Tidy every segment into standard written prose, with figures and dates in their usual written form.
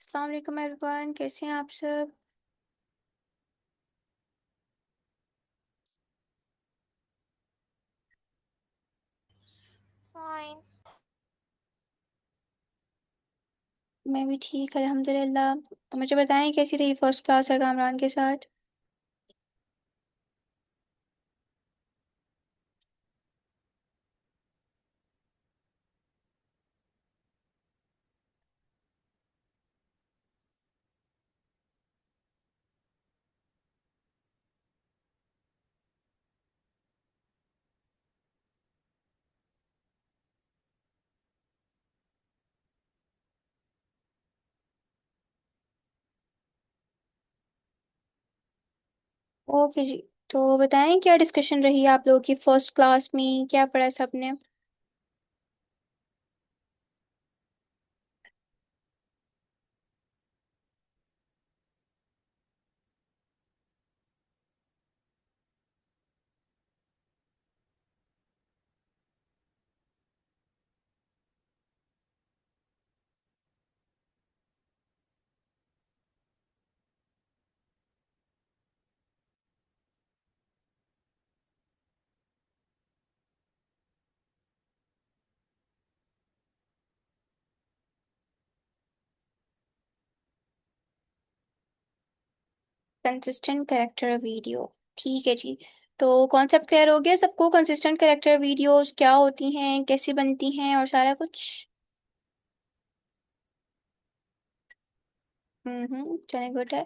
अस्सलाम वालेकुम एवरीवन, कैसे हैं आप सब। फाइन। मैं भी ठीक अल्हम्दुलिल्लाह। तो मुझे बताएं कैसी रही फर्स्ट क्लास है कामरान के साथ। ओके जी। तो बताएं क्या डिस्कशन रही आप लोगों की फर्स्ट क्लास में, क्या पढ़ा सबने। कंसिस्टेंट कैरेक्टर वीडियो, ठीक है जी। तो कॉन्सेप्ट क्लियर हो गया सबको, कंसिस्टेंट कैरेक्टर वीडियोस क्या होती हैं, कैसी बनती हैं और सारा कुछ। चलें, गुड है।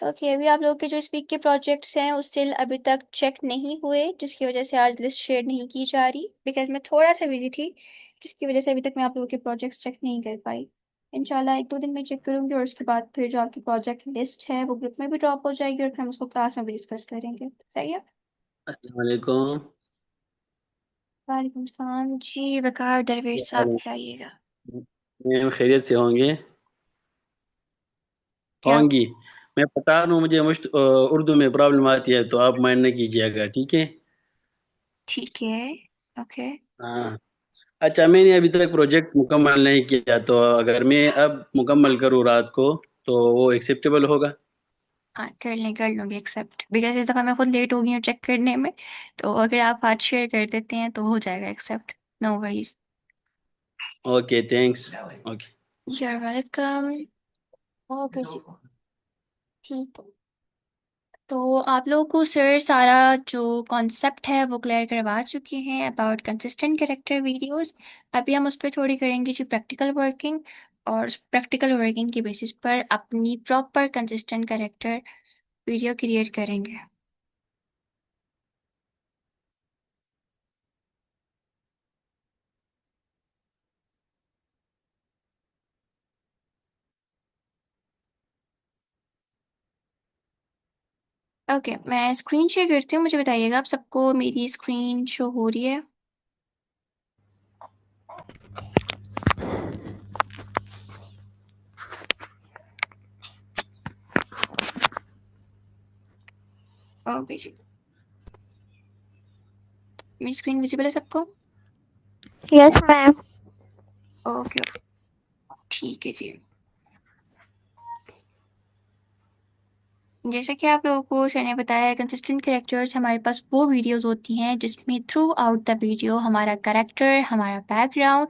ओके, अभी आप लोगों के जो इस वीक के प्रोजेक्ट्स हैं वो स्टिल अभी तक चेक नहीं हुए, जिसकी वजह से आज लिस्ट शेयर नहीं की जा रही, बिकॉज मैं थोड़ा सा बिजी थी, जिसकी वजह से अभी तक मैं आप लोगों के प्रोजेक्ट्स चेक नहीं कर पाई। इंशाल्लाह एक दो दिन में चेक करूंगी और उसके बाद फिर जो आपकी प्रोजेक्ट लिस्ट है वो ग्रुप में भी ड्रॉप हो जाएगी और फिर हम उसको क्लास में भी डिस्कस करेंगे, सही है। अस्सलाम वालेकुम। वालेकुम सलाम जी, वकार क्या दरवेश हाल साहब है? बताइएगा। मैं खैरियत से होंगे क्या। होंगी। मैं बता रहा हूँ, मुझे उर्दू में प्रॉब्लम आती है तो आप माइंड नहीं कीजिएगा, ठीक है। ठीक है। ओके। हाँ। अच्छा, मैंने अभी तक प्रोजेक्ट मुकम्मल नहीं किया, तो अगर मैं अब मुकम्मल करूँ रात को तो वो एक्सेप्टेबल होगा। हाँ, कर लूँगी एक्सेप्ट, बिकॉज इस दफ़ा मैं खुद लेट हो गई हूँ चेक करने में। तो अगर आप आज शेयर कर देते हैं तो हो जाएगा accept. No worries. Okay, thanks. Okay. You are welcome. Okay जी, ठीक है। तो आप लोगों को सर सारा जो कॉन्सेप्ट है वो क्लियर करवा चुके हैं अबाउट कंसिस्टेंट कैरेक्टर वीडियोस। अभी हम उस पर थोड़ी करेंगे जो प्रैक्टिकल वर्किंग, और प्रैक्टिकल वर्किंग के बेसिस पर अपनी proper consistent character video create करेंगे। ओके, मैं स्क्रीन शेयर करती हूँ, मुझे बताइएगा आप सबको मेरी स्क्रीन शो हो रही है। ओके जी, मेरी स्क्रीन विजिबल है सबको। Yes ma'am. ओके, ठीक है जी। जैसा कि आप लोगों को सर ने बताया, कंसिस्टेंट कैरेक्टर्स हमारे पास वो वीडियोस होती हैं जिसमें थ्रू आउट द वीडियो हमारा कैरेक्टर, हमारा बैकग्राउंड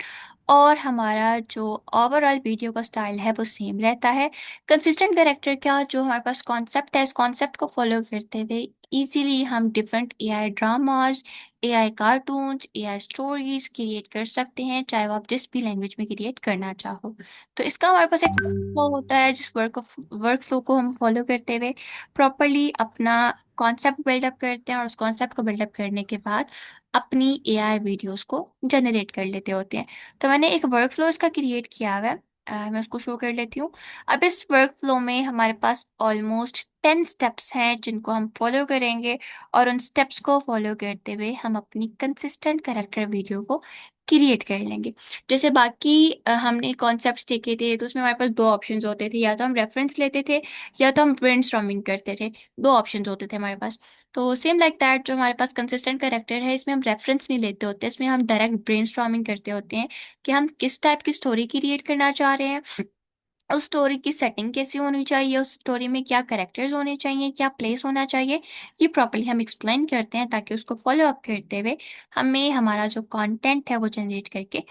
और हमारा जो ओवरऑल वीडियो का स्टाइल है वो सेम रहता है। कंसिस्टेंट कैरेक्टर क्या, जो हमारे पास कॉन्सेप्ट है, इस कॉन्सेप्ट को फॉलो करते हुए इजीली हम different AI dramas, AI cartoons, AI stories create कर सकते हैं, चाहे वो आप जिस भी लैंग्वेज में क्रिएट करना चाहो। तो इसका हमारे पास एक फ्लो होता है, जिस वर्क फ्लो को हम फॉलो करते हुए प्रॉपरली अपना कॉन्सेप्ट बिल्डअप करते हैं और उस कॉन्सेप्ट को बिल्डअप करने के बाद अपनी एआई वीडियोस को जनरेट कर लेते होते हैं। तो मैंने एक वर्क फ्लो इसका क्रिएट किया हुआ है। मैं उसको शो कर लेती हूँ। अब इस वर्क फ्लो में हमारे पास ऑलमोस्ट 10 स्टेप्स हैं जिनको हम फॉलो करेंगे, और उन स्टेप्स को फॉलो करते हुए हम अपनी कंसिस्टेंट करेक्टर वीडियो को क्रिएट कर लेंगे। जैसे बाकी हमने कॉन्सेप्ट्स देखे थे तो उसमें हमारे पास दो ऑप्शंस होते थे, या तो हम रेफरेंस लेते थे या तो हम ब्रेनस्टॉर्मिंग करते थे। दो ऑप्शंस होते थे हमारे पास। तो सेम लाइक दैट, जो हमारे पास कंसिस्टेंट करेक्टर है इसमें हम रेफरेंस नहीं लेते होते, इसमें हम डायरेक्ट ब्रेनस्टॉर्मिंग करते होते हैं कि हम किस टाइप की स्टोरी क्रिएट करना चाह रहे हैं, उस स्टोरी की सेटिंग कैसी होनी चाहिए, उस स्टोरी में क्या कैरेक्टर्स होने चाहिए, क्या प्लेस होना चाहिए, ये प्रॉपर्ली हम एक्सप्लेन करते हैं ताकि उसको फॉलो अप करते हुए हमें हमारा जो कंटेंट है वो जनरेट करके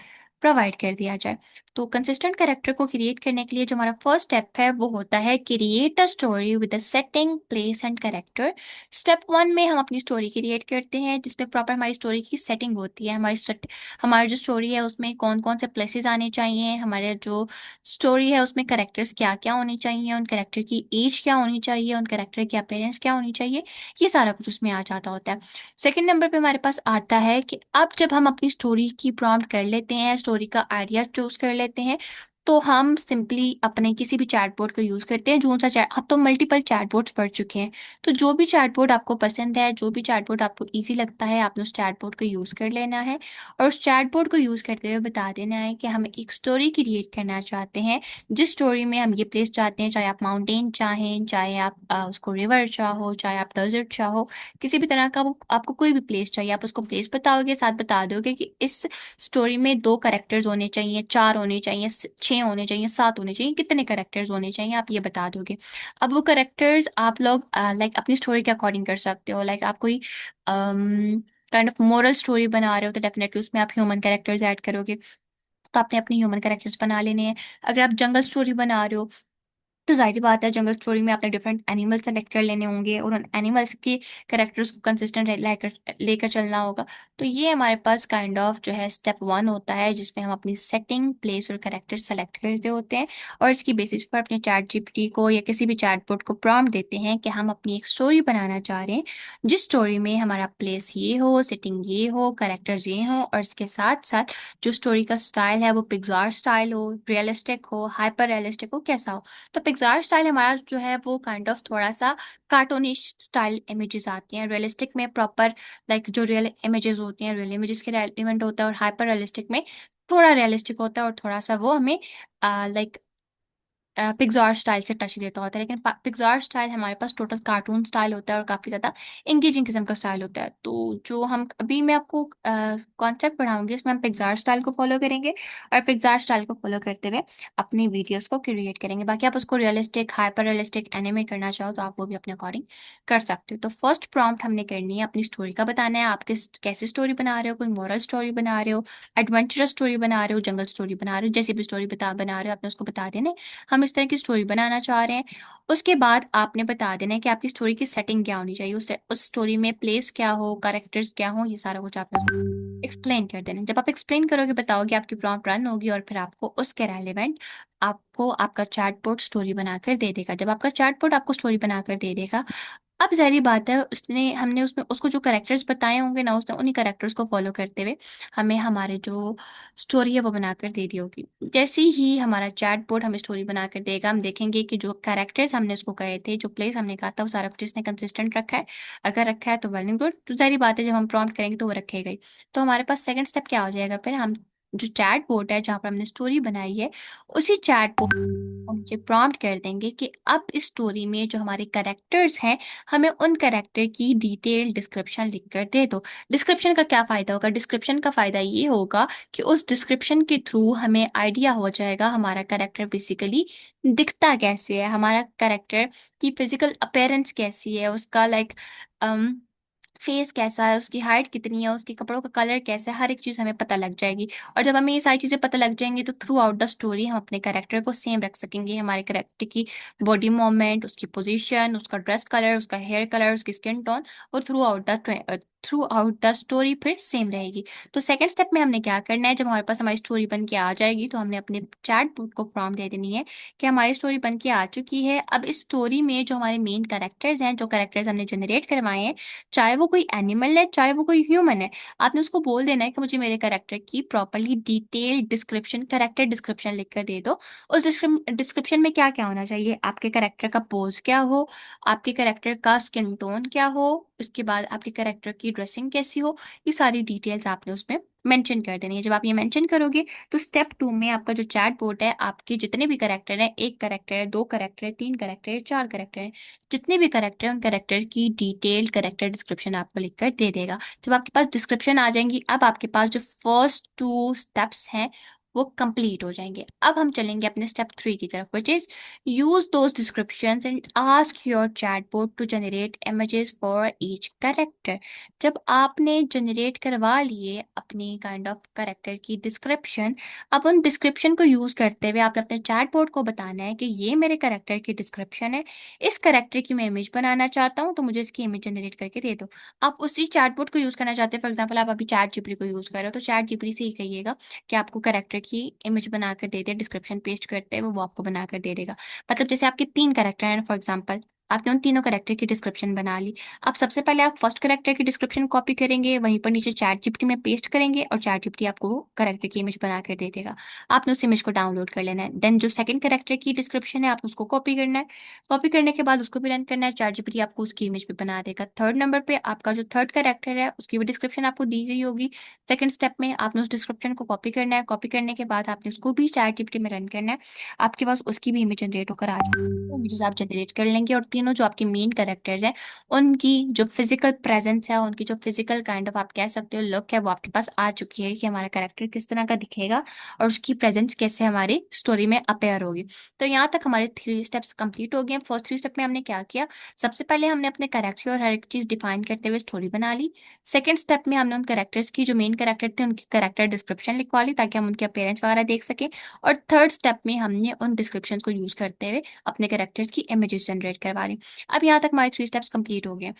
प्रोवाइड कर दिया जाए। तो कंसिस्टेंट कैरेक्टर को क्रिएट करने के लिए जो हमारा फर्स्ट स्टेप है वो होता है create a story with a setting, place and character. Step 1 में हम अपनी स्टोरी क्रिएट करते हैं जिसमें प्रॉपर हमारी स्टोरी की सेटिंग होती है। हमारी जो स्टोरी है उसमें कौन कौन से प्लेसेस आने चाहिए, हमारे जो स्टोरी है उसमें करेक्टर्स क्या क्या होने चाहिए, उन करेक्टर की एज क्या होनी चाहिए, उन करेक्टर की अपीयरेंस क्या होनी चाहिए, ये सारा कुछ उसमें आ जाता होता है। सेकंड नंबर पे हमारे पास आता है कि अब जब हम अपनी स्टोरी की प्रॉम्प्ट कर लेते हैं, स्टोरी का आइडिया चूज कर लेते हैं, तो हम सिंपली अपने किसी भी चैटबॉट को यूज करते हैं। जो सा चैट, आप तो मल्टीपल चैटबॉट्स पढ़ चुके हैं, तो जो भी चैटबॉट आपको पसंद है, जो भी चैटबॉट आपको इजी लगता है, आपने उस चैटबॉट को यूज कर लेना है और उस चैटबॉट को यूज करते हुए बता देना है कि हम एक स्टोरी क्रिएट करना चाहते हैं जिस स्टोरी में हम ये प्लेस चाहते हैं, चाहे आप माउंटेन चाहें, चाहे आप उसको रिवर चाहो, चाहे आप डेजर्ट चाहो, किसी भी तरह का वो आपको कोई भी प्लेस चाहिए, आप उसको प्लेस बताओगे, साथ बता दोगे कि इस स्टोरी में 2 कैरेक्टर्स होने चाहिए, 4 होने चाहिए, 6 होने चाहिए, 7 होने चाहिए, कितने कैरेक्टर्स होने चाहिए आप ये बता दोगे। अब वो कैरेक्टर्स आप लोग लाइक अपनी स्टोरी के अकॉर्डिंग कर सकते हो। लाइक आप कोई काइंड ऑफ मोरल स्टोरी बना रहे हो तो डेफिनेटली उसमें आप ह्यूमन कैरेक्टर्स ऐड करोगे, तो आपने अपने ह्यूमन कैरेक्टर्स बना लेने हैं। अगर आप जंगल स्टोरी बना रहे हो तो जाहिर बात है जंगल स्टोरी में आपने डिफरेंट एनिमल्स सेलेक्ट कर लेने होंगे और उन एनिमल्स की कैरेक्टर्स को कंसिस्टेंट लेकर लेकर चलना होगा। तो ये हमारे पास काइंड ऑफ जो है स्टेप 1 होता है जिसमें हम अपनी सेटिंग, प्लेस और कैरेक्टर सेलेक्ट करते होते हैं और इसकी बेसिस पर अपने चैट जीपीटी को या किसी भी चैटबॉट को प्रॉम्प्ट देते हैं कि हम अपनी एक स्टोरी बनाना चाह रहे हैं जिस स्टोरी में हमारा प्लेस ये हो, सेटिंग ये हो, कैरेक्टर्स ये हो और इसके साथ साथ जो स्टोरी का स्टाइल है वो पिक्सार स्टाइल हो, रियलिस्टिक हो, हाइपर रियलिस्टिक हो, कैसा हो। तो पिक्सार स्टाइल हमारा जो है वो काइंड ऑफ थोड़ा सा कार्टूनिश स्टाइल इमेजेस आती हैं, रियलिस्टिक में प्रॉपर लाइक जो रियल इमेजेस होती हैं, रियल इमेजेस के एलिमेंट होता है, और हाइपर रियलिस्टिक में थोड़ा रियलिस्टिक होता है और थोड़ा सा वो हमें लाइक पिक्सार स्टाइल से टच देता होता है। लेकिन पिक्सार स्टाइल हमारे पास टोटल कार्टून स्टाइल होता है और काफ़ी ज़्यादा इंगेजिंग किस्म का स्टाइल होता है। तो जो हम अभी मैं आपको कॉन्सेप्ट पढ़ाऊंगी इसमें हम पिक्सार स्टाइल को फॉलो करेंगे और पिक्सार स्टाइल को फॉलो करते हुए अपनी वीडियोस को क्रिएट करेंगे। बाकी आप उसको रियलिस्टिक, हाइपर रियलिस्टिक एनिमे करना चाहो तो आप वो भी अपने अकॉर्डिंग कर सकते हो। तो फर्स्ट प्रॉम्प्ट हमने करनी है, अपनी स्टोरी का बताना है, आप किस कैसी स्टोरी बना रहे हो, कोई मॉरल स्टोरी बना रहे हो, एडवेंचरस स्टोरी बना रहे हो, जंगल स्टोरी बना रहे हो, जैसी भी स्टोरी बना रहे हो आपने उसको बता देना है हम इस तरह की स्टोरी बनाना चाह रहे हैं। उसके बाद आपने बता देना है कि आपकी स्टोरी की सेटिंग क्या होनी चाहिए, उस स्टोरी में प्लेस क्या हो, कैरेक्टर्स क्या हो, ये सारा कुछ आपने एक्सप्लेन कर देना है। जब आप एक्सप्लेन करोगे, बताओगे, आपकी प्रॉम्प्ट रन होगी और फिर आपको उसके रेलेवेंट आपको आपका चैटबॉट स्टोरी बनाकर दे देगा। जब आपका चैटबॉट आपको स्टोरी बनाकर दे देगा, अब जारी बात है उसने हमने उसमें उसको जो करेक्टर्स बताए होंगे ना, उसने उन्हीं करेक्टर्स को फॉलो करते हुए हमें हमारे जो स्टोरी है वो बनाकर दे दी होगी। जैसे ही हमारा चैट बोर्ड हमें स्टोरी बनाकर देगा, हम देखेंगे कि जो कैरेक्टर्स हमने उसको कहे थे, जो प्लेस हमने कहा था, वो सारा कुछ इसने कंसिस्टेंट रखा है। अगर रखा है तो वेल एंड गुड, तो जारी बात है जब हम प्रॉम्प्ट करेंगे तो वो रखेगा ही। तो हमारे पास सेकंड स्टेप क्या हो जाएगा, फिर हम जो चैट बोर्ड है जहाँ पर हमने स्टोरी बनाई है उसी चैट उनसे प्रॉम्प्ट कर देंगे कि अब इस स्टोरी में जो हमारे कैरेक्टर्स हैं हमें उन कैरेक्टर की डिटेल डिस्क्रिप्शन लिखकर दे दो। डिस्क्रिप्शन का क्या फ़ायदा होगा? डिस्क्रिप्शन का फ़ायदा ये होगा कि उस डिस्क्रिप्शन के थ्रू हमें आइडिया हो जाएगा हमारा कैरेक्टर बेसिकली दिखता कैसे है, हमारा कैरेक्टर की फिजिकल अपेयरेंस कैसी है, उसका लाइक फेस कैसा है, उसकी हाइट कितनी है, उसके कपड़ों का कलर कैसा है, हर एक चीज़ हमें पता लग जाएगी। और जब हमें ये सारी चीज़ें पता लग जाएंगी तो थ्रू आउट द स्टोरी हम अपने कैरेक्टर को सेम रख सकेंगे। हमारे कैरेक्टर की बॉडी मूवमेंट, उसकी पोजीशन, उसका ड्रेस कलर, उसका हेयर कलर, उसकी स्किन टोन और थ्रू आउट द स्टोरी फिर सेम रहेगी। तो सेकंड स्टेप में हमने क्या करना है, जब हमारे पास हमारी स्टोरी बन के आ जाएगी तो हमने अपने चैट बॉट को प्रॉम्प्ट दे देनी है कि हमारी स्टोरी बन के आ चुकी है। अब इस स्टोरी में जो हमारे मेन कैरेक्टर्स हैं, जो कैरेक्टर्स हमने जनरेट करवाए हैं, चाहे वो कोई एनिमल है चाहे वो कोई ह्यूमन है, आपने उसको बोल देना है कि मुझे मेरे कैरेक्टर की properly detail description, character description लिखकर दे दो। उस डिस्क्रिप्शन में क्या क्या होना चाहिए, आपके कैरेक्टर का पोज क्या हो, आपके कैरेक्टर का स्किन टोन क्या हो, उसके बाद आपके कैरेक्टर की ड्रेसिंग कैसी हो, ये सारी डिटेल्स आपने उसमें मेंशन कर देनी है। जब आप ये मेंशन करोगे तो स्टेप 2 में आपका जो चैट बोट है, आपके जितने भी कैरेक्टर हैं, 1 कैरेक्टर है, 2 कैरेक्टर है, 3 कैरेक्टर है, 4 कैरेक्टर है, जितने भी कैरेक्टर हैं उन कैरेक्टर की डिटेल्ड कैरेक्टर डिस्क्रिप्शन आपको लिखकर दे देगा। जब आपके पास डिस्क्रिप्शन आ जाएंगी, अब आपके पास जो फर्स्ट 2 स्टेप्स हैं वो कंप्लीट हो जाएंगे। अब हम चलेंगे अपने स्टेप 3 की तरफ, which is use those descriptions and ask your chatbot to generate images for each character. जब आपने जनरेट करवा लिए अपनी काइंड ऑफ कैरेक्टर की डिस्क्रिप्शन, अब उन डिस्क्रिप्शन को यूज करते हुए आपने अपने चैटबॉट को बताना है कि ये मेरे कैरेक्टर की डिस्क्रिप्शन है, इस कैरेक्टर की मैं इमेज बनाना चाहता हूँ, तो मुझे इसकी इमेज जनरेट करके दे दो। आप उसी चैटबॉट को यूज करना चाहते हैं, फॉर एग्जाम्पल आप अभी चैट जीपीटी को यूज कर रहे हो, तो चैट जीपीटी से ही कहिएगा कि आपको कैरेक्टर की इमेज बनाकर दे दे, डिस्क्रिप्शन पेस्ट करते हैं वो आपको बनाकर दे देगा। मतलब जैसे आपके 3 कैरेक्टर हैं फॉर एग्जाम्पल, आपने उन तीनों कैरेक्टर की डिस्क्रिप्शन बना ली। अब सबसे पहले आप फर्स्ट कैरेक्टर की डिस्क्रिप्शन कॉपी करेंगे, वहीं पर नीचे चैट जीपीटी में पेस्ट करेंगे और चैट जीपीटी आपको कैरेक्टर की इमेज बनाकर दे देगा। आपने उस इमेज को डाउनलोड कर लेना है। देन जो सेकंड कैरेक्टर की डिस्क्रिप्शन है आपको उसको कॉपी करना है। कॉपी करने के बाद उसको भी रन करना है, चैट जीपीटी आपको उसकी इमेज भी बना देगा। थर्ड नंबर पे आपका जो थर्ड कैरेक्टर है उसकी भी डिस्क्रिप्शन आपको दी गई होगी। सेकंड स्टेप में आपने उस डिस्क्रिप्शन को कॉपी करना है, कॉपी करने के बाद आपने उसको भी चैट जीपीटी में रन करना है, आपके पास उसकी भी इमेज जनरेट होकर आ जाएगी। इमेजेस आप जनरेट कर लेंगे और तीनों जो आपके मेन कैरेक्टर्स हैं उनकी जो फिजिकल प्रेजेंस है, उनकी जो फिजिकल काइंड ऑफ आप कह सकते हो लुक है, वो आपके पास आ चुकी है कि हमारा कैरेक्टर किस तरह का दिखेगा और उसकी प्रेजेंस कैसे हमारी स्टोरी में अपेयर होगी। तो यहाँ तक हमारे 3 स्टेप्स कंप्लीट हो गए। फर्स्ट 3 स्टेप में हमने क्या किया, सबसे पहले हमने अपने कैरेक्टर और हर एक चीज डिफाइन करते हुए स्टोरी बना ली। सेकंड स्टेप में हमने उन कैरेक्टर्स की जो मेन कैरेक्टर थे उनकी कैरेक्टर डिस्क्रिप्शन लिखवा ली ताकि हम उनके अपीयरेंस वगैरह देख सके। और थर्ड स्टेप में हमने उन डिस्क्रिप्शन को यूज करते हुए अपने कैरेक्टर्स की इमेजेस जनरेट करवा ली। अब यहाँ तक हमारे 3 स्टेप्स कंप्लीट हो गए।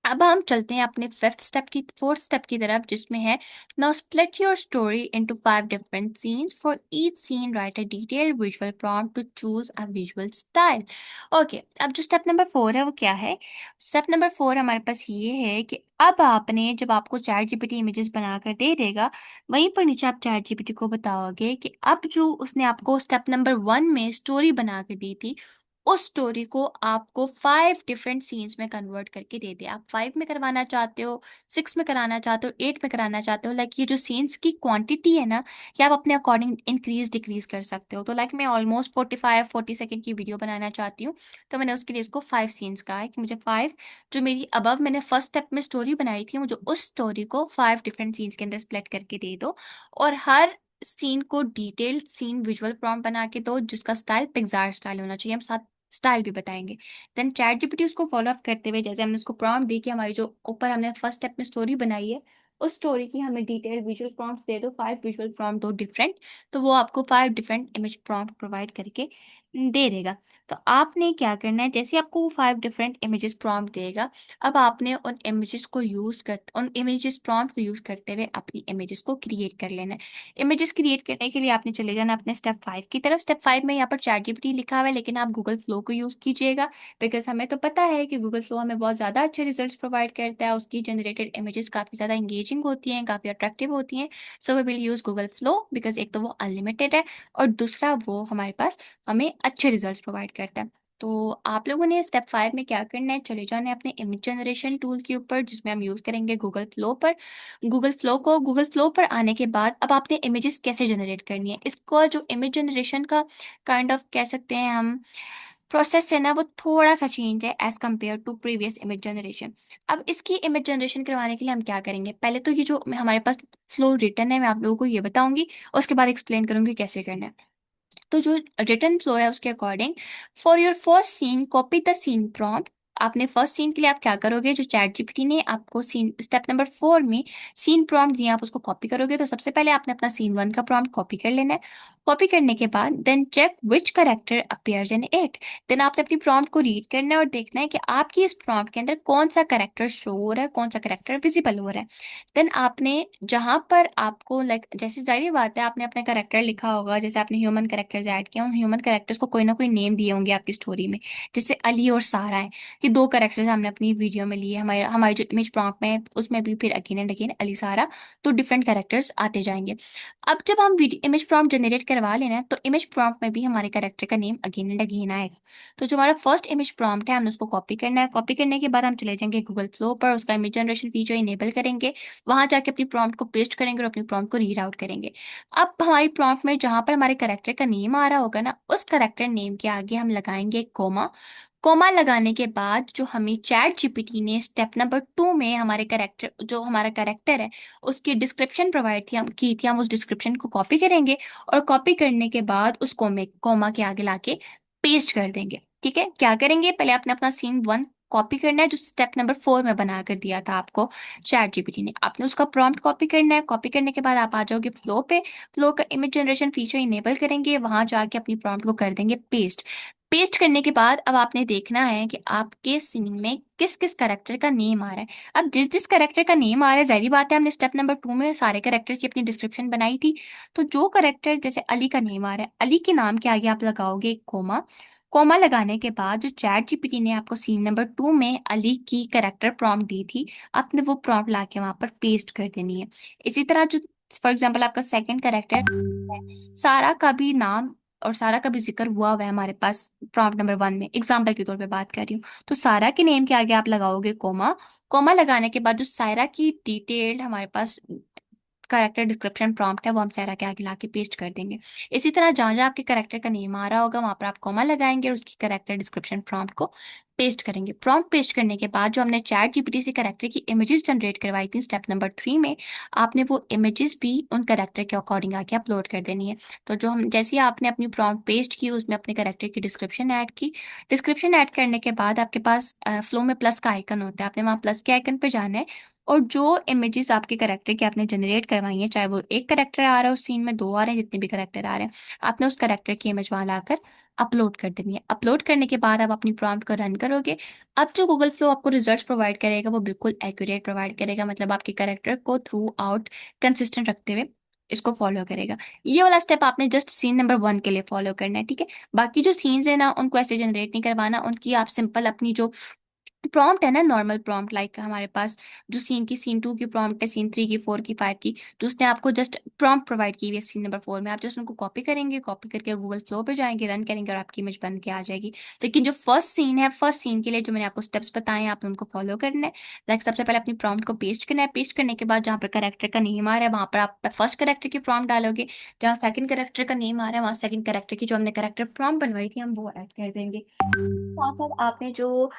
अब हम चलते हैं अपने फोर्थ स्टेप की तरफ, जिसमें है now split your story into 5 different scenes, for each scene write a detailed visual prompt to choose a visual style. Okay, अब जो स्टेप नंबर 4 है वो क्या है। स्टेप नंबर 4 हमारे पास ये है कि अब आपने जब आपको चैट जीपीटी इमेजेस बनाकर दे देगा, वहीं पर नीचे आप चैट जीपीटी को बताओगे कि अब जो उसने आपको स्टेप नंबर 1 में स्टोरी बना के दी थी, उस स्टोरी को आपको 5 डिफरेंट सीन्स में कन्वर्ट करके दे दे। आप 5 में करवाना चाहते हो, 6 में कराना चाहते हो, 8 में कराना चाहते हो, लाइक ये जो सीन्स की क्वांटिटी है ना, ये आप अपने अकॉर्डिंग इंक्रीज डिक्रीज कर सकते हो। तो लाइक मैं ऑलमोस्ट 40 सेकेंड की वीडियो बनाना चाहती हूँ, तो मैंने उसके लिए इसको 5 सीन्स कहा है कि मुझे 5 जो मेरी अबव मैंने फर्स्ट स्टेप में स्टोरी बनाई थी, मुझे उस स्टोरी को 5 डिफरेंट सीन्स के अंदर स्प्लिट करके दे दो और हर सीन को डिटेल्ड सीन विजुअल प्रॉम्प्ट बना के दो जिसका स्टाइल पिक्सार स्टाइल होना चाहिए। हम साथ स्टाइल भी बताएंगे। देन चैट जीपीटी उसको फॉलो अप करते हुए, जैसे हमने उसको प्रॉम्प्ट दी कि हमारी जो ऊपर हमने फर्स्ट स्टेप में स्टोरी बनाई है उस स्टोरी की हमें डिटेल विजुअल प्रॉम्प्ट दे दो, 5 विजुअल प्रॉम्प्ट दो डिफरेंट, तो वो आपको 5 डिफरेंट इमेज प्रॉम्प्ट प्रोवाइड करके दे देगा। तो आपने क्या करना है, जैसे आपको वो 5 डिफरेंट इमेजेस प्रॉम्प्ट देगा, अब आपने उन इमेजेस प्रॉम्प्ट को यूज करते हुए अपनी इमेजेस को क्रिएट कर लेना है। इमेजेस क्रिएट करने के लिए आपने चले जाना अपने स्टेप 5 की तरफ। स्टेप 5 में यहाँ पर चैट जीपीटी लिखा हुआ है, लेकिन आप गूगल फ्लो को यूज कीजिएगा, बिकॉज हमें तो पता है कि गूगल फ्लो हमें बहुत ज्यादा अच्छे रिजल्ट्स प्रोवाइड करता है, उसकी जनरेटेड इमेजेस काफी ज्यादा इंगेजिंग होती हैं, काफी अट्रैक्टिव होती हैं। So we will use Google Flow, because एक तो वो अनलिमिटेड है और दूसरा वो हमारे पास हमें अच्छे रिजल्ट्स प्रोवाइड करता है। तो आप लोगों ने स्टेप 5 में क्या करना है, चले जाना है अपने इमेज जनरेशन टूल के ऊपर जिसमें हम यूज करेंगे गूगल फ्लो पर। गूगल फ्लो पर आने के बाद अब आपने इमेजेस कैसे जनरेट करनी है, इसको जो इमेज जनरेशन का काइंड ऑफ कह सकते हैं हम प्रोसेस है ना, वो थोड़ा सा चेंज है as compare to previous image generation. अब इसकी इमेज जनरेशन करवाने के लिए हम क्या करेंगे, पहले तो ये जो हमारे पास फ्लो रिटर्न है मैं आप लोगों को ये बताऊंगी, उसके बाद एक्सप्लेन करूंगी कैसे करना है। तो जो रिटर्न फ्लो है उसके according, for your first scene copy the scene prompt. आपने फर्स्ट सीन के लिए आप क्या करोगे, जो चैट जीपीटी ने आपको सीन स्टेप नंबर 4 में सीन प्रॉम्प्ट दिया आप उसको कॉपी करोगे। तो सबसे पहले आपने अपना सीन 1 का प्रॉम्प्ट कॉपी कर लेना है। कॉपी करने के बाद then check which character appears in it. Then आपने अपनी प्रॉम्प्ट को रीड करना है और देखना है कि आपकी इस प्रॉम्प्ट के अंदर कौन सा करेक्टर शो हो रहा है, कौन सा करेक्टर विजिबल हो रहा है। देन आपने जहां पर आपको लाइक जैसे जाहिर बात है आपने अपना करेक्टर लिखा होगा, जैसे आपने ह्यूमन करेक्टर्स ऐड किया, उन ह्यूमन करेक्टर्स को कोई ना कोई नेम दिए होंगे आपकी स्टोरी में, जैसे अली और सारा है, ये 2 करेक्टर्स हमने अपनी वीडियो में लिए, हमारे हमारी जो इमेज प्रॉम्प्ट में है, उसमें भी फिर अगेन एंड अगेन अली सारा, तो डिफरेंट करेक्टर्स आते जाएंगे। अब जब हम इमेज प्रॉम्प्ट जनरेट करवा लेना तो इमेज प्रॉम्प्ट में भी हमारे करेक्टर का नेम अगेन एंड अगेन आएगा। तो जो हमारा फर्स्ट इमेज प्रॉम्प्ट है हमने उसको कॉपी करना है। कॉपी करने के बाद हम चले जाएंगे गूगल फ्लो पर, उसका इमेज जनरेशन फीचर इनेबल करेंगे, वहां जाके अपनी प्रॉम्प्ट को पेस्ट करेंगे और अपनी प्रॉम्प्ट को रीड आउट करेंगे। अब हमारी प्रॉम्प्ट में जहां पर हमारे करेक्टर का नेम आ रहा होगा ना, उस करेक्टर नेम के आगे हम लगाएंगे कोमा। कोमा लगाने के बाद जो हमें चैट जीपीटी ने स्टेप नंबर 2 में हमारे करेक्टर, जो हमारा करेक्टर है, उसकी डिस्क्रिप्शन प्रोवाइड थी हम की थी, हम उस डिस्क्रिप्शन को कॉपी करेंगे और कॉपी करने के बाद उस कोमा के आगे लाके पेस्ट कर देंगे। ठीक है, क्या करेंगे, पहले आपने अपना सीन 1 कॉपी करना है जो स्टेप नंबर 4 में बना कर दिया था आपको चैट जीपीटी ने। आपने उसका प्रॉम्प्ट कॉपी करना है। कॉपी करने के बाद आप आ जाओगे फ्लो पे। फ्लो का इमेज जनरेशन फीचर इनेबल करेंगे, वहां जाके अपनी प्रॉम्प्ट को कर देंगे पेस्ट। पेस्ट करने के बाद अब आपने देखना है कि आपके सीन में किस किस करेक्टर का नेम आ रहा है। अब जिस जिस करेक्टर का नेम आ रहा है, जाहिर बात है हमने स्टेप नंबर 2 में सारे करेक्टर की अपनी डिस्क्रिप्शन बनाई थी, तो जो करेक्टर जैसे अली का नेम आ रहा है, अली के नाम के आगे आप लगाओगे एक कोमा। कोमा लगाने के बाद जो चैट जीपीटी ने आपको सीन नंबर 2 में अली की करेक्टर प्रॉम्प्ट दी थी, आपने वो प्रॉम्प्ट लाके वहां पर पेस्ट कर देनी है। इसी तरह जो फॉर एग्जाम्पल आपका सेकंड करेक्टर है, सारा का भी नाम और सारा का भी जिक्र हुआ है हमारे पास प्रॉम्प्ट नंबर 1 में, एग्जाम्पल के तौर पे बात कर रही हूँ। तो सारा के नेम के आगे आप लगाओगे कोमा। कोमा लगाने के बाद जो सायरा की डिटेल्ड हमारे पास करेक्टर डिस्क्रिप्शन प्रॉम्प्ट है, वो हम सायरा के आगे लाके पेस्ट कर देंगे। इसी तरह जहां जहां आपके करेक्टर का नेम आ रहा होगा वहां पर आप कॉमा लगाएंगे और उसकी करेक्टर डिस्क्रिप्शन प्रॉम्प्ट को पेस्ट करेंगे। प्रॉम्प्ट पेस्ट करने के बाद जो हमने चैट जीपीटी से करेक्टर की इमेजेस जनरेट करवाई थी स्टेप नंबर 3 में, आपने वो इमेजेस भी उन करेक्टर के अकॉर्डिंग आके अपलोड कर देनी है। तो जो हम जैसे ही आपने अपनी प्रॉम्प्ट पेस्ट की, उसमें अपने करेक्टर की डिस्क्रिप्शन ऐड की। डिस्क्रिप्शन ऐड करने के बाद आपके पास फ्लो में प्लस का आइकन होता है, आपने वहाँ प्लस के आइकन पे जाना है और जो इमेजेस आपके करेक्टर के आपने जनरेट करवाई हैं, चाहे वो एक करेक्टर आ रहा है उस सीन में, दो आ रहे हैं, जितने भी करेक्टर आ रहे हैं, आपने उस करेक्टर की इमेज वहां लाकर अपलोड कर देनी है। अपलोड करने के बाद आप अपनी प्रॉम्प्ट को रन करोगे। अब जो गूगल फ्लो आपको रिजल्ट्स प्रोवाइड करेगा वो बिल्कुल एक्यूरेट प्रोवाइड करेगा, मतलब आपके करेक्टर को थ्रू आउट कंसिस्टेंट रखते हुए इसको फॉलो करेगा। ये वाला स्टेप आपने जस्ट सीन नंबर 1 के लिए फॉलो करना है। ठीक है, बाकी जो सीन्स है ना उनको ऐसे जनरेट नहीं करवाना, उनकी आप सिंपल अपनी जो प्रॉम्प्ट है ना, नॉर्मल प्रॉम्प्ट लाइक हमारे पास जो सीन 2 की प्रॉम्प्ट है, सीन 3 की, 4 की, 5 की, जो उसने आपको जस्ट प्रॉम्प्ट प्रोवाइड की हुई है सीन नंबर 4 में, आप जस्ट उनको कॉपी करेंगे, कॉपी करके गूगल फ्लो पे जाएंगे, रन करेंगे और आपकी इमेज बन के आ जाएगी। लेकिन जो फर्स्ट सीन है, फर्स्ट सीन के लिए जो मैंने आपको स्टेप्स बताए हैं, आपने उनको फॉलो करना है। लाइक सबसे पहले अपनी प्रॉम्प्ट को पेस्ट करना है। पेस्ट करने के बाद जहाँ पर करेक्टर का नेम आ रहा है वहां पर आप फर्स्ट करेक्टर की प्रॉम्प्ट डालोगे। जहाँ सेकंड करेक्टर का नेम आ रहा है वहाँ सेकंड करेक्टर की जो हमने करेक्टर प्रॉम्प्ट बनवाई थी हम वो ऐड कर देंगे। साथ साथ आपने जो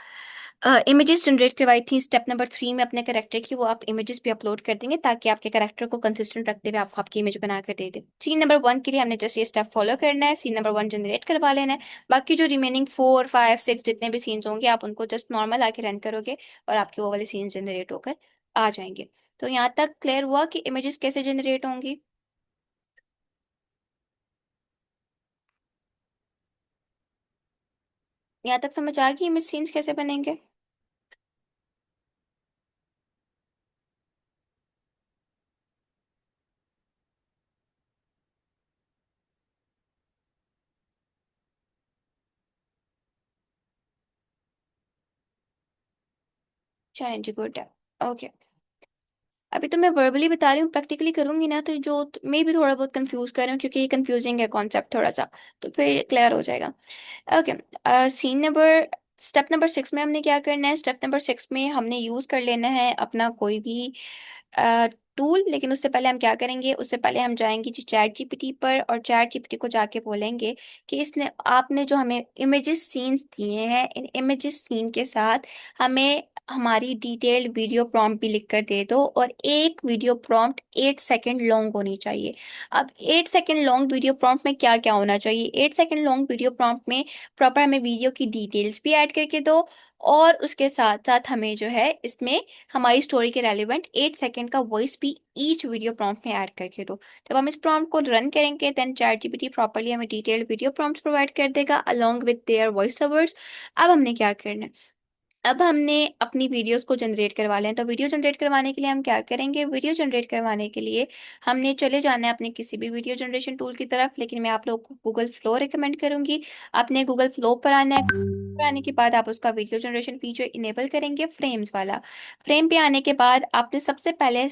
इमेजेस जनरेट करवाई थी स्टेप नंबर 3 में अपने करेक्टर की, वो आप इमेजेस भी अपलोड कर देंगे ताकि आपके करेक्टर को कंसिस्टेंट रखते हुए आपको आपकी इमेज बना कर दे दे। सीन नंबर 1 के लिए हमने जस्ट ये स्टेप फॉलो करना है, सीन नंबर 1 जनरेट करवा लेना है। बाकी जो रिमेनिंग 4 5 6 जितने भी सीन्स होंगे आप उनको जस्ट नॉर्मल आके रन करोगे और आपके वो वाले सीन जनरेट होकर आ जाएंगे। तो यहाँ तक क्लियर हुआ कि इमेजेस कैसे जनरेट होंगी? यहाँ तक समझ आ गई इमेज सीन्स कैसे बनेंगे? चलें जी, गुड है। ओके, अभी तो मैं वर्बली बता रही हूँ, प्रैक्टिकली करूंगी ना तो जो मैं भी थोड़ा बहुत कंफ्यूज कर रही हूँ क्योंकि ये कंफ्यूजिंग है कॉन्सेप्ट थोड़ा सा, तो फिर क्लियर हो जाएगा। Okay, scene number step number 6 में हमने क्या करना है, स्टेप नंबर 6 में हमने यूज कर लेना है अपना कोई भी टूल। लेकिन उससे पहले हम क्या करेंगे, उससे पहले हम जाएंगे जो चैट जीपीटी पर और चैट जीपीटी को जाके बोलेंगे कि इसने आपने जो हमें इमेजेस सीन्स दिए हैं, इन इमेजेस सीन के साथ हमें हमारी डिटेल्ड वीडियो प्रॉम्प्ट भी लिख कर दे दो और एक वीडियो प्रॉम्प्ट 8 सेकेंड लॉन्ग होनी चाहिए। अब 8 सेकेंड लॉन्ग वीडियो प्रॉम्प्ट में क्या क्या होना चाहिए, 8 सेकेंड लॉन्ग वीडियो प्रॉम्प्ट में प्रॉपर हमें वीडियो की डिटेल्स भी ऐड करके दो और उसके साथ साथ हमें जो है इसमें हमारी स्टोरी के रेलिवेंट 8 सेकेंड का वॉइस भी ईच वीडियो प्रॉम्प्ट में ऐड करके दो। जब हम इस प्रॉम्प्ट को रन करेंगे देन चैट जीपीटी प्रॉपरली हमें डिटेल्ड वीडियो प्रॉम्प्ट प्रोवाइड कर देगा along with their voice overs. अब हमने क्या करना है, अब हमने अपनी वीडियोस को जनरेट करवा लें। तो वीडियो जनरेट करवाने के लिए हम क्या करेंगे, वीडियो जनरेट करवाने के लिए हमने चले जाना है अपने किसी भी वीडियो जनरेशन टूल की तरफ, लेकिन मैं आप लोगों को गूगल फ्लो रिकमेंड करूंगी। आपने गूगल फ्लो पर आना है, पर आने के बाद आप उसका वीडियो जनरेशन फीचर इनेबल करेंगे फ्रेम्स वाला। फ्रेम पे आने के बाद आपने सबसे पहले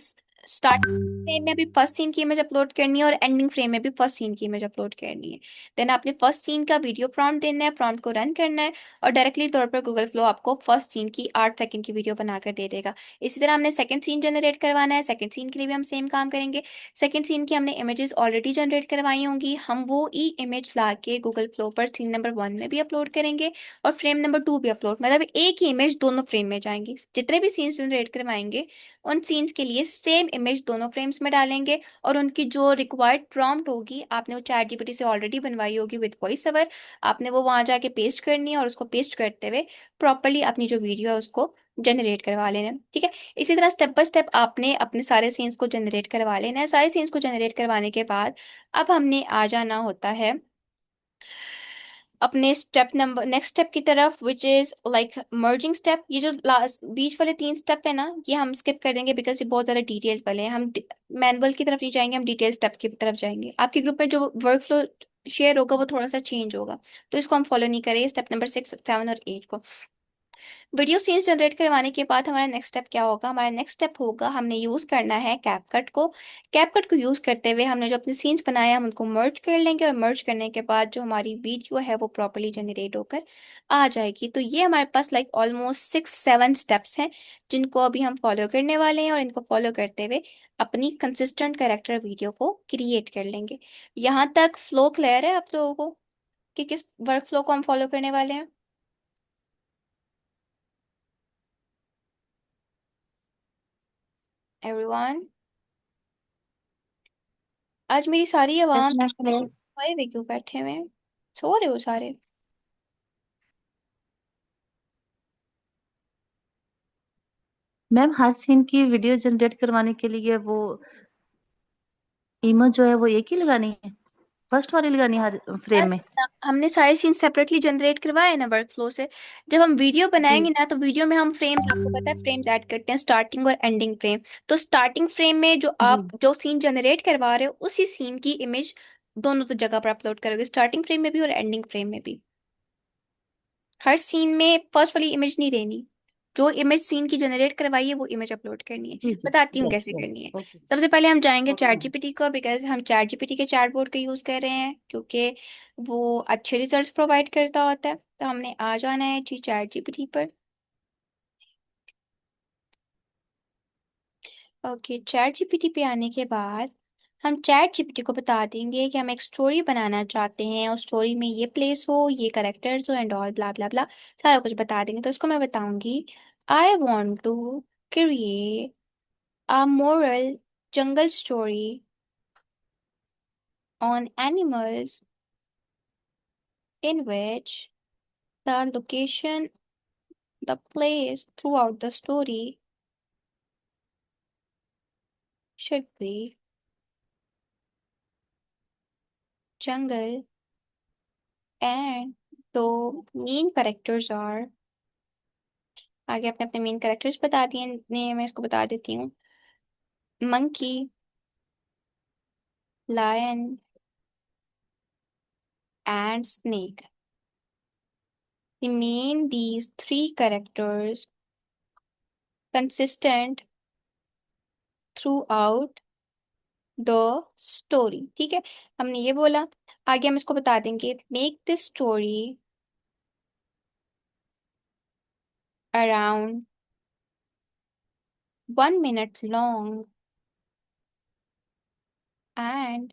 स्टार्टिंग फ्रेम में भी फर्स्ट सीन की इमेज अपलोड करनी है और एंडिंग फ्रेम में भी फर्स्ट सीन की इमेज अपलोड करनी है। देन आपने फर्स्ट सीन का वीडियो प्रॉम्प्ट देना है, प्रॉम्प्ट को रन करना है और डायरेक्टली तौर पर गूगल फ्लो आपको फर्स्ट सीन की 8 सेकंड की वीडियो बनाकर दे देगा। इसी तरह हमने सेकंड सीन जनरेट करवाना है, सेकंड सीन के लिए भी हम सेम काम करेंगे। सेकंड सीन की हमने इमेजेस ऑलरेडी जनरेट करवाई होंगी, हम वो ई इमेज ला के गूगल फ्लो पर सीन नंबर 1 में भी अपलोड करेंगे और फ्रेम नंबर 2 भी अपलोड, मतलब एक ही इमेज दोनों फ्रेम में जाएंगी। जितने भी सीन्स जनरेट करवाएंगे उन सीन्स के लिए सेम इमेज दोनों फ्रेम्स में डालेंगे और उनकी जो रिक्वायर्ड प्रॉम्प्ट होगी आपने वो चैट जीपीटी से ऑलरेडी बनवाई होगी विद वॉइस ओवर, आपने वो वहां जाके पेस्ट करनी है और उसको पेस्ट करते हुए प्रॉपरली अपनी जो वीडियो है उसको जनरेट करवा लेना है। ठीक है, इसी तरह स्टेप बाय स्टेप आपने अपने सारे सीन्स को जनरेट करवा लेना है। सारे सीन्स को जनरेट करवाने के बाद अब हमने आ जाना होता है अपने स्टेप नंबर नेक्स्ट स्टेप की तरफ, which is like merging step. ये जो लास्ट बीच वाले 3 स्टेप है ना, ये हम स्किप कर देंगे बिकॉज ये बहुत ज्यादा डिटेल्स वाले हैं। हम मैनुअल की तरफ नहीं जाएंगे, हम डिटेल स्टेप की तरफ जाएंगे। आपके ग्रुप में जो वर्क फ्लो शेयर होगा वो थोड़ा सा चेंज होगा, तो इसको हम फॉलो नहीं करेंगे, स्टेप नंबर 6, 7 और 8 को। वीडियो सीन्स जनरेट करवाने के बाद हमारा नेक्स्ट स्टेप क्या होगा? हमारा नेक्स्ट स्टेप होगा, हमने यूज करना है कैपकट को। कैपकट को यूज करते हुए हमने जो अपने सीन्स बनाए हम उनको मर्ज कर लेंगे और मर्ज करने के बाद जो हमारी वीडियो है वो प्रॉपरली जनरेट होकर आ जाएगी। तो ये हमारे पास लाइक ऑलमोस्ट 6, 7 स्टेप्स हैं जिनको अभी हम फॉलो करने वाले हैं और इनको फॉलो करते हुए अपनी कंसिस्टेंट कैरेक्टर वीडियो को क्रिएट कर लेंगे। यहाँ तक फ्लो क्लियर है आप लोगों को कि किस वर्क फ्लो को हम फॉलो करने वाले हैं? एवरीवन, आज मेरी सारी यस आवाम मैम, क्लियर। सोए हुए क्यों बैठे हुए हैं? सो रहे हो सारे? मैम, हर सीन की वीडियो जनरेट करवाने के लिए वो इमेज जो है वो एक ही लगानी है, फर्स्ट वाली लगानी है हर यार, फ्रेम में? हमने सारे सीन सेपरेटली जनरेट करवाए ना वर्क फ्लो से। जब हम वीडियो जी बनाएंगे ना तो वीडियो में हम फ्रेम्स, आपको पता है फ्रेम्स ऐड करते हैं, स्टार्टिंग और एंडिंग फ्रेम। तो स्टार्टिंग फ्रेम में जो जी। आप जो सीन जनरेट करवा रहे हो उसी सीन की इमेज दोनों तो जगह पर अपलोड करोगे, स्टार्टिंग फ्रेम में भी और एंडिंग फ्रेम में भी। हर सीन में फर्स्ट वाली इमेज नहीं देनी, जो इमेज सीन की जनरेट करवाई है वो इमेज अपलोड करनी है। जी जी। बताती हूँ यस कैसे यस। करनी है। ओके। सबसे पहले हम जाएंगे ओके चैट मैम। जीपीटी को, बिकॉज हम चैट जीपीटी के चैटबॉट का यूज कर रहे हैं क्योंकि वो अच्छे रिजल्ट्स प्रोवाइड करता होता है। तो हमने आ जाना है जी चैट जीपीटी पर। ओके, चैट जीपीटी पे आने के बाद हम चैट जीपीटी को बता देंगे कि हम एक स्टोरी बनाना चाहते हैं और स्टोरी में ये प्लेस हो, ये करेक्टर्स हो एंड ऑल ब्ला ब्ला ब्ला, सारा कुछ बता देंगे। तो इसको मैं बताऊंगी, I want to create a moral jungle story on animals in which the location, the place throughout the story should be jungle, and the main characters are, आगे आपने अपने मेन कैरेक्टर्स बता दिए ने, मैं इसको बता देती हूँ, monkey, lion and snake. Remain these three characters consistent throughout the story. ठीक है, हमने ये बोला। आगे हम इसको बता देंगे, make this story around 1 minute long and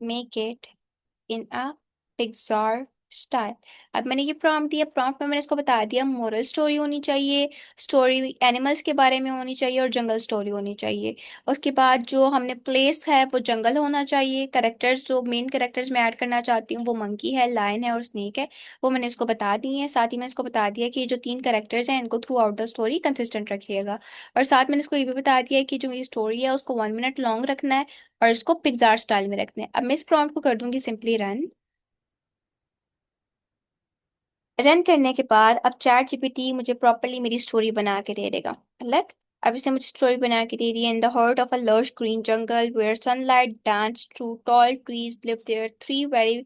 make it in a Pixar style. अब मैंने ये प्रॉम्प्ट दिया, प्रॉम्प्ट में मैंने इसको बता दिया मोरल स्टोरी होनी चाहिए, स्टोरी एनिमल्स के बारे में होनी चाहिए और जंगल स्टोरी होनी चाहिए। उसके बाद जो हमने प्लेस है वो जंगल होना चाहिए। करेक्टर्स जो मेन करेक्टर्स मैं ऐड करना चाहती हूँ वो मंकी है, लायन है और स्नेक है, वो मैंने इसको बता दी है। साथ ही मैंने इसको बता दिया कि ये जो 3 करेक्टर्स हैं इनको through out the story consistent रखिएगा। और साथ मैंने इसको ये भी बता दिया है कि जो मेरी स्टोरी है उसको 1 minute लॉन्ग रखना है और इसको पिक्सार स्टाइल में रखना है। अब मैं इस प्रॉम्प्ट को कर दूंगी सिंपली रन। रन करने के बाद अब चैट जीपीटी मुझे प्रॉपरली मेरी स्टोरी बना के दे देगा। लग, अब इसने मुझे स्टोरी बना के दे दी है। In the heart of a lush green jungle where sunlight dance through tall trees live there three very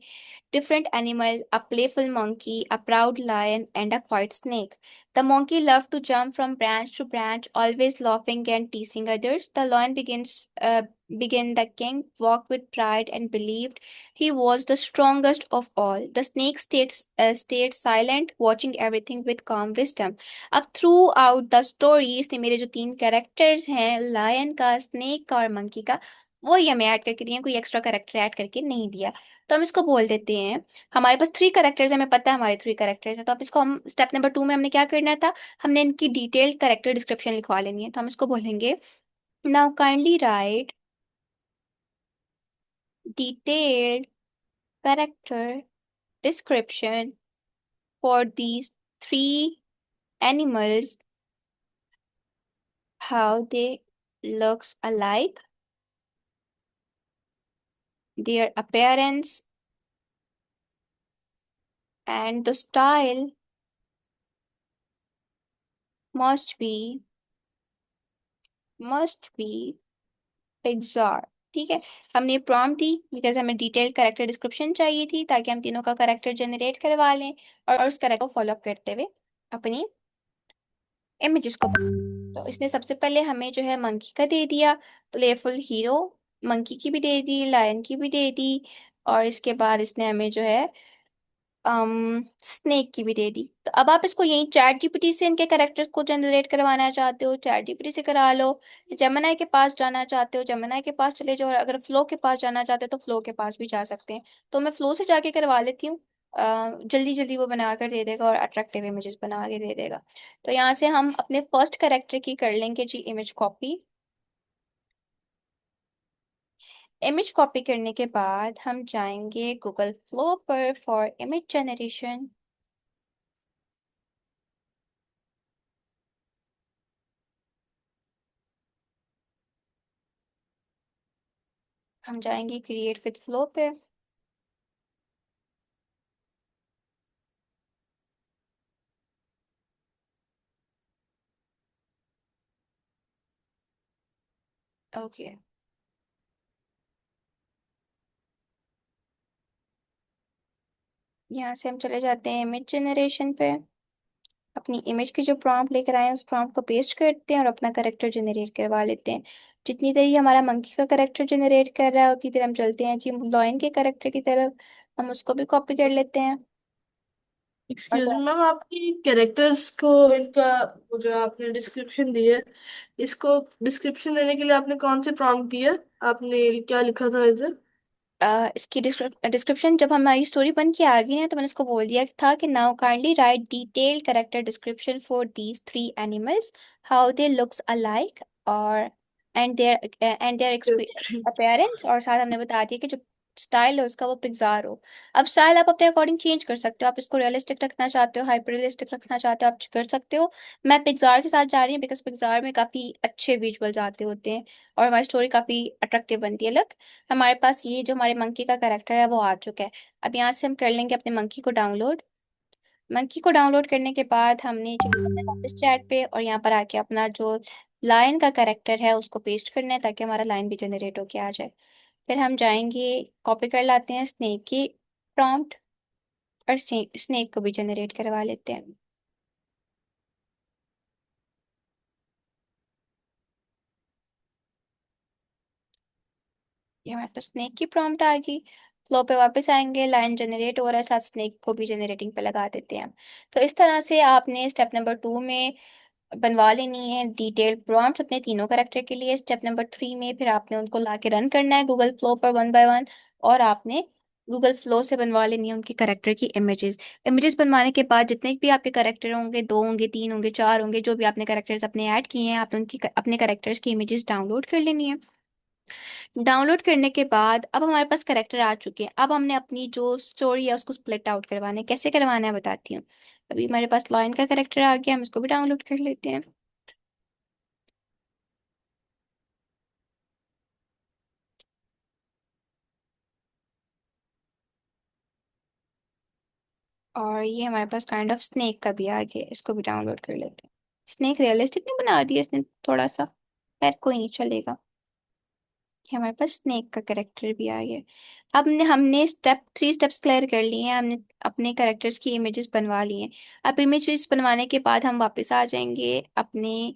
different animals, a playful monkey, a proud lion, and a quiet snake. The monkey loved to jump from branch to branch, always laughing and teasing others. The lion began the king, walked with pride and believed he was the strongest of all. The snake stayed silent, watching everything with calm wisdom. अब through out the story इसने मेरे जो तीन characters हैं, lion का, snake का और monkey का, वो ये हमें ऐड करके दिए हैं, कोई एक्स्ट्रा कैरेक्टर ऐड करके नहीं दिया। तो हम इसको बोल देते हैं, हमारे पास थ्री कैरेक्टर्स हैं, हमें पता है हमारे थ्री कैरेक्टर्स हैं, तो अब इसको हम स्टेप नंबर 2 में हमने क्या करना था, हमने इनकी डिटेल्ड कैरेक्टर डिस्क्रिप्शन लिखवा लेनी है। तो हम इसको बोलेंगे, now kindly right detailed character description for these three animals, how they looks alike, their appearance, and the style must be must be Pixar। ठीक है, हमने प्रॉम्प्ट दी बिकॉज हमें डिटेल कैरेक्टर डिस्क्रिप्शन चाहिए थी, ताकि हम तीनों का कैरेक्टर जनरेट करवा लें और उस कैरेक्टर को फॉलो अप करते हुए अपनी इमेजेस को। तो इसने सबसे पहले हमें जो है मंकी का दे दिया, प्लेफुल हीरो, मंकी की भी दे दी, लायन की भी दे दी, और इसके बाद इसने हमें जो है स्नेक की भी दे दी। तो अब आप इसको यहीं चैट जीपीटी से इनके कैरेक्टर्स को जनरेट करवाना चाहते हो, चैट जीपीटी से करा लो। जेमिनाई के पास जाना चाहते हो, जेमिनाई के पास चले जाओ, और अगर फ्लो के पास जाना चाहते हो तो फ्लो के पास भी जा सकते हैं। तो मैं फ्लो से जाके करवा लेती हूँ, जल्दी जल्दी वो बना कर दे देगा और अट्रैक्टिव इमेजेस बना के दे देगा। तो यहाँ से हम अपने फर्स्ट कैरेक्टर की कर लेंगे जी इमेज कॉपी। इमेज कॉपी करने के बाद हम जाएंगे गूगल फ्लो पर फॉर इमेज जनरेशन। हम जाएंगे क्रिएट विद फ्लो पे। ओके, यहाँ से हम चले जाते हैं इमेज जनरेशन पे। अपनी इमेज की जो प्रॉम्प्ट लेकर आए हैं उस प्रॉम्प्ट को पेस्ट करते हैं और अपना करेक्टर जनरेट करवा लेते हैं। जितनी देर ये हमारा मंकी का करेक्टर जनरेट कर रहा है उतनी देर हम चलते हैं जी लॉयन के करेक्टर की तरफ, हम उसको भी कॉपी कर लेते हैं। और एक्सक्यूज मी मैम, आपकी कैरेक्टर्स को इनका वो जो आपने डिस्क्रिप्शन दी है, इसको डिस्क्रिप्शन देने के लिए आपने कौन से प्रॉम्प्ट दिए? आपने क्या लिखा था इधर? इसकी डिस्क्रिप्शन जब हमारी स्टोरी बन के आ गई ना, तो मैंने उसको बोल दिया था कि now kindly right detail character description for these three animals, how they looks alike, और एंड देयर अपीयरेंस, और साथ हमने बता दिया कि जो स्टाइल है उसका वो पिक्सार हो। अब स्टाइल आप अपने अकॉर्डिंग चेंज कर सकते हो, आप इसको रियलिस्टिक रखना चाहते हो, हाइपर रियलिस्टिक रखना चाहते हो, आप कर सकते हो। मैं पिक्सार के साथ जा रही हूँ बिकॉज पिक्सार में काफ़ी अच्छे विजुअल्स आते होते हैं और हमारी स्टोरी काफ़ी अट्रैक्टिव बनती है। लग, हमारे पास ये जो हमारे मंकी का कैरेक्टर है वो आ चुका है। अब यहाँ से हम कर लेंगे अपने मंकी को डाउनलोड। मंकी को डाउनलोड करने के बाद हमने चले जाना है वापस चैट पे, और यहाँ पर आके अपना जो लायन का कैरेक्टर है उसको पेस्ट करना है ताकि हमारा लाइन भी जनरेट होके आ जाए। फिर हम जाएंगे, कॉपी कर लाते हैं स्नेक की प्रॉम्प्ट और स्नेक को भी जनरेट करवा लेते हैं। ये हमारे पास स्नेक की प्रॉम्प्ट आ गई। फ्लो पे वापस आएंगे, लाइन जनरेट हो रहा है, साथ स्नेक को भी जनरेटिंग पे लगा देते हैं। तो इस तरह से आपने स्टेप नंबर 2 में बनवा लेनी है डिटेल प्रॉम्प्ट्स अपने तीनों करेक्टर के लिए। स्टेप नंबर 3 में फिर आपने उनको ला के रन करना है गूगल फ्लो पर वन बाय वन, और आपने गूगल फ्लो से बनवा लेनी है उनकी करेक्टर की इमेजेस। इमेजेस बनवाने के बाद जितने भी आपके करेक्टर होंगे, दो होंगे, तीन होंगे, चार होंगे, जो भी आपने करेक्टर्स अपने ऐड किए हैं, आपने उनकी अपने करेक्टर्स की इमेजेस डाउनलोड कर लेनी है। डाउनलोड करने के बाद अब हमारे पास करेक्टर आ चुके हैं। अब हमने अपनी जो स्टोरी है उसको स्प्लिट आउट करवाना है। कैसे करवाना है बताती हूँ। अभी हमारे पास लाइन का करेक्टर आ गया, हम इसको भी डाउनलोड कर लेते हैं। और ये हमारे पास काइंड ऑफ स्नेक का भी आ गया, इसको भी डाउनलोड कर लेते हैं। स्नेक रियलिस्टिक नहीं बना दिया इसने थोड़ा सा, खैर कोई नहीं चलेगा। हमारे पास स्नेक का करेक्टर भी आ गया। अब हमने स्टेप 3 स्टेप्स क्लियर कर लिए हैं, हमने अपने करेक्टर्स की इमेजेस बनवा ली हैं। अब इमेजेस बनवाने के बाद हम वापस आ जाएंगे अपने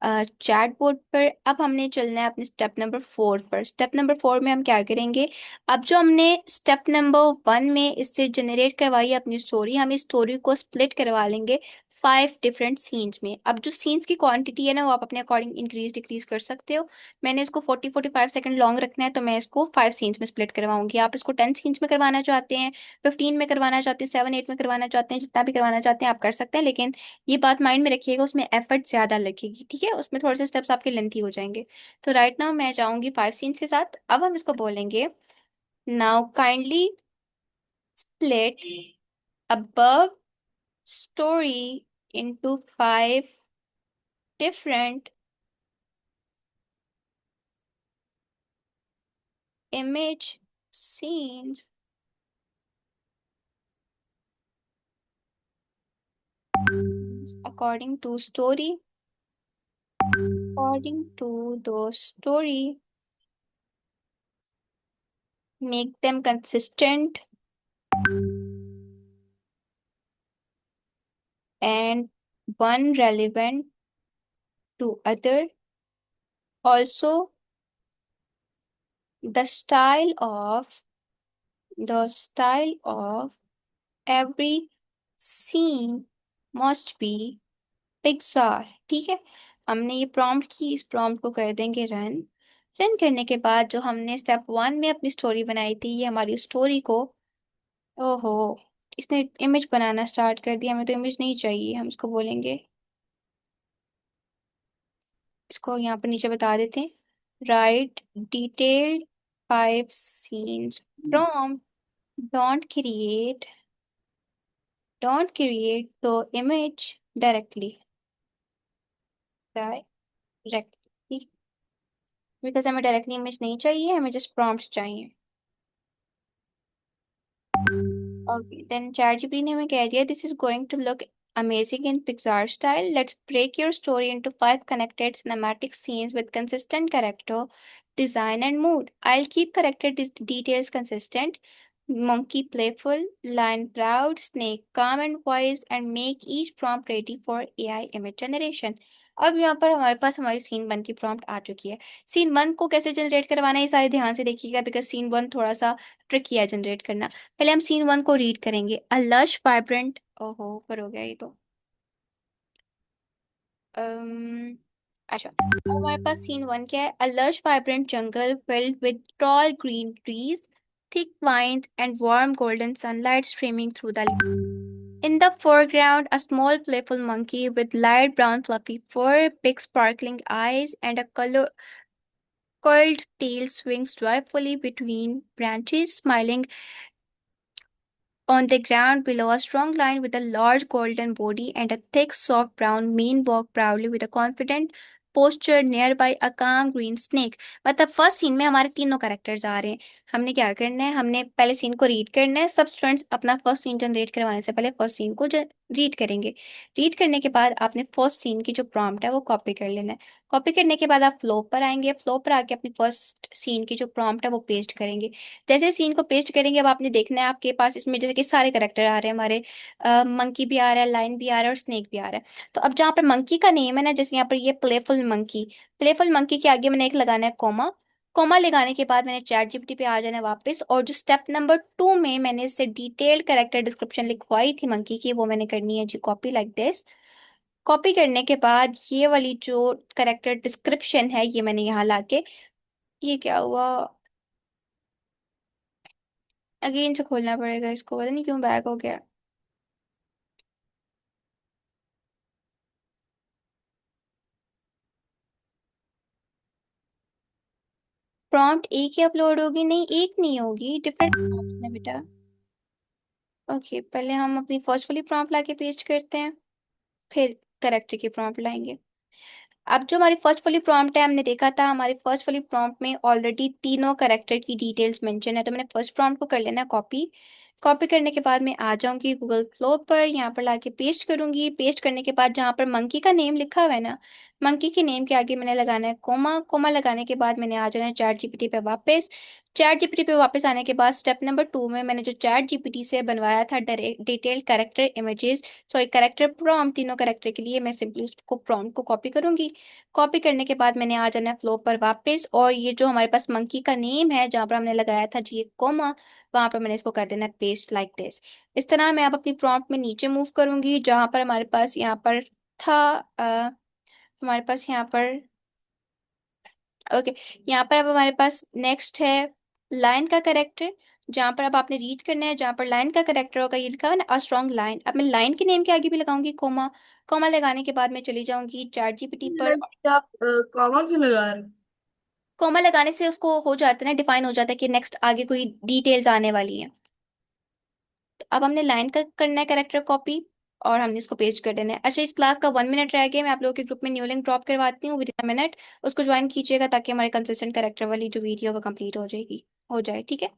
चैट बोर्ड पर। अब हमने चलना है अपने स्टेप नंबर 4 पर। स्टेप नंबर 4 में हम क्या करेंगे, अब जो हमने स्टेप नंबर 1 में इससे जनरेट करवाई है अपनी स्टोरी, हम इस स्टोरी को स्प्लिट करवा लेंगे 5 डिफरेंट सीन्स में। अब जो सीन्स की क्वांटिटी है ना, वो आप अपने अकॉर्डिंग इंक्रीज डिक्रीज कर सकते हो। मैंने इसको 40-45 सेकंड लॉन्ग रखना है, तो मैं इसको 5 सीन्स में स्प्लिट करवाऊंगी। आप इसको 10 सीन्स में करवाना चाहते हैं, 15 में करवाना चाहते हैं, 7-8 में करवाना चाहते हैं, जितना भी करवाना चाहते हैं आप कर सकते हैं। लेकिन ये बात माइंड में रखिएगा, उसमें एफर्ट ज्यादा लगेगी, ठीक है, उसमें थोड़े से स्टेप्स आपके लेंथी हो जाएंगे। तो राइट नाउ मैं जाऊंगी 5 सीन्स के साथ। अब हम इसको बोलेंगे, now kindly split above story into 5 different image scenes according to story. According to the story, make them consistent and one relevant to other. Also, the style of every scene must be Pixar। ठीक है, हमने ये prompt की, इस prompt को कर देंगे run. Run करने के बाद जो हमने स्टेप 1 में अपनी स्टोरी बनाई थी, ये हमारी स्टोरी को, ओहो, इसने इमेज बनाना स्टार्ट कर दिया। हमें तो इमेज नहीं चाहिए, हम इसको बोलेंगे, इसको यहाँ पर नीचे बता देते हैं, write detailed 5 scenes prompt, don't create don't create the image directly, directly, because हमें डायरेक्टली इमेज नहीं चाहिए, हमें जस्ट प्रॉम्प्ट चाहिए। ओके, देन ChatGPT ने हमें कह दिया, this is going to look amazing in Pixar style. Let's break your story into 5 connected cinematic scenes with consistent character design and mood. I'll keep character details consistent. Monkey playful, lion proud, snake calm and wise, and make each prompt ready for AI image generation. अब यहाँ पर हमारे पास हमारी scene 1 की prompt आ चुकी है। Scene 1 को कैसे जनरेट करवाना है, ये सारे ध्यान से देखिएगा, बिकॉज सीन 1 थोड़ा सा ट्रिकी है जनरेट करना। पहले हम सीन 1 को रीड करेंगे, अ लश वाइब्रेंट, ओहो ऊपर हो गया ये तो। अच्छा, अब हमारे पास सीन 1 क्या है, a lush vibrant jungle filled with tall green trees, thick vines and warm golden sunlight streaming through the leaves. In the foreground, a small playful monkey with light brown fluffy fur, big sparkling eyes, and a curled tail swings joyfully between branches, smiling. On the ground below, a strong lion with a large golden body and a thick, soft brown mane walk proudly with a confident posture nearby a calm green snake। मतलब first scene में हमारे तीनों characters आ रहे हैं। हमने क्या करना है, हमने पहले सीन को रीड करना है। सब स्टूडेंट्स अपना फर्स्ट सीन जनरेट करवाने से पहले फर्स्ट सीन को रीड करेंगे। रीड करने के बाद आपने फर्स्ट सीन की जो प्रॉम्प्ट है वो कॉपी कर लेना है। कॉपी करने के बाद आप फ्लो पर आएंगे, फ्लो पर आके अपनी फर्स्ट सीन की जो प्रॉम्प्ट है वो पेस्ट करेंगे। जैसे सीन को पेस्ट करेंगे, अब आपने देखना है आपके पास इसमें जैसे कि सारे करेक्टर आ रहे हैं हमारे, मंकी भी आ रहा है, लाइन भी आ रहा है और स्नेक भी आ रहा है। तो अब जहाँ पर मंकी का नेम है ना, जैसे यहाँ पर ये प्लेफुल मंकी, प्लेफुल मंकी के आगे मैंने एक लगाना है कॉमा। कॉमा लगाने के बाद मैंने ChatGPT पे आ जाना है वापस, और जो स्टेप नंबर 2 में मैंने इससे डिटेल्ड कैरेक्टर डिस्क्रिप्शन लिखवाई थी मंकी की, वो मैंने करनी है जी कॉपी लाइक दिस। कॉपी करने के बाद ये वाली जो कैरेक्टर डिस्क्रिप्शन है ये मैंने यहाँ लाके, ये क्या हुआ, अगेन से खोलना पड़ेगा इसको, पता नहीं क्यों बैक हो गया। प्रॉम्प्ट एक ही अपलोड होगी, नहीं एक नहीं होगी, डिफरेंट प्रॉम्प्ट्स ने बेटा। ओके, पहले हम अपनी फर्स्ट वाली प्रॉम्प्ट लाके पेस्ट करते हैं, फिर करेक्टर की प्रॉम्प्ट लाएंगे। अब जो हमारी फर्स्ट वाली प्रॉम्प्ट है, हमने देखा था हमारी फर्स्ट वाली प्रॉम्प्ट में ऑलरेडी तीनों करेक्टर की डिटेल्स मेंशन है, तो मैंने फर्स्ट प्रॉम्प्ट को कर लेना कॉपी। कॉपी करने के बाद मैं आ जाऊंगी गूगल फ्लो पर, यहाँ पर लाके पेस्ट करूंगी। पेस्ट करने के बाद जहाँ पर मंकी का नेम लिखा हुआ है ना, मंकी के नेम के आगे मैंने लगाना है कोमा। कोमा लगाने के बाद मैंने आ जाना है चैट जीपीटी पे वापस। चैट जीपीटी पे वापस आने के बाद स्टेप नंबर 2 में मैंने जो चैट जीपीटी से बनवाया था detailed character images, sorry character prompt, तीनों करेक्टर के लिए मैं सिंपली उसको प्रॉम्प्ट को कॉपी करूंगी। कॉपी करने के बाद मैंने आ जाना है फ्लो पर वापस, और ये जो हमारे पास मंकी का नेम है जहाँ पर हमने लगाया था जी एक कोमा, वहां पर मैंने इसको कर देना है पेस्ट लाइक दिस। इस तरह मैं अब अपनी प्रॉम्प्ट में नीचे मूव करूंगी, जहां पर हमारे पास यहाँ पर था हमारे पास यहाँ पर ओके, यहाँ पर अब हमारे पास नेक्स्ट है लाइन का करेक्टर, जहाँ पर अब आपने रीड करना है, जहाँ पर लाइन का करेक्टर होगा ये लिखा हुआ है ना अ स्ट्रॉन्ग लाइन। अब मैं लाइन के नेम के आगे भी लगाऊंगी कोमा। कोमा लगाने के बाद मैं चली जाऊंगी चैट जीपीटी पर। आप कॉमा क्यों लगा रहे हैं? कोमा लगाने से उसको हो जाता है ना, डिफाइन हो जाता है कि नेक्स्ट आगे कोई डिटेल्स आने वाली है। तो अब हमने लाइन का करना है करेक्टर कॉपी, और हमने इसको पेस्ट कर देना है। अच्छा, इस क्लास का 1 मिनट रह गया, मैं आप लोगों के ग्रुप में न्यू लिंक ड्रॉप करवाती हूँ विद 1 मिनट। उसको ज्वाइन कीजिएगा ताकि हमारे कंसिस्टेंट करेक्टर वाली जो वीडियो वो कंप्लीट हो जाएगी, हो जाए, ठीक है।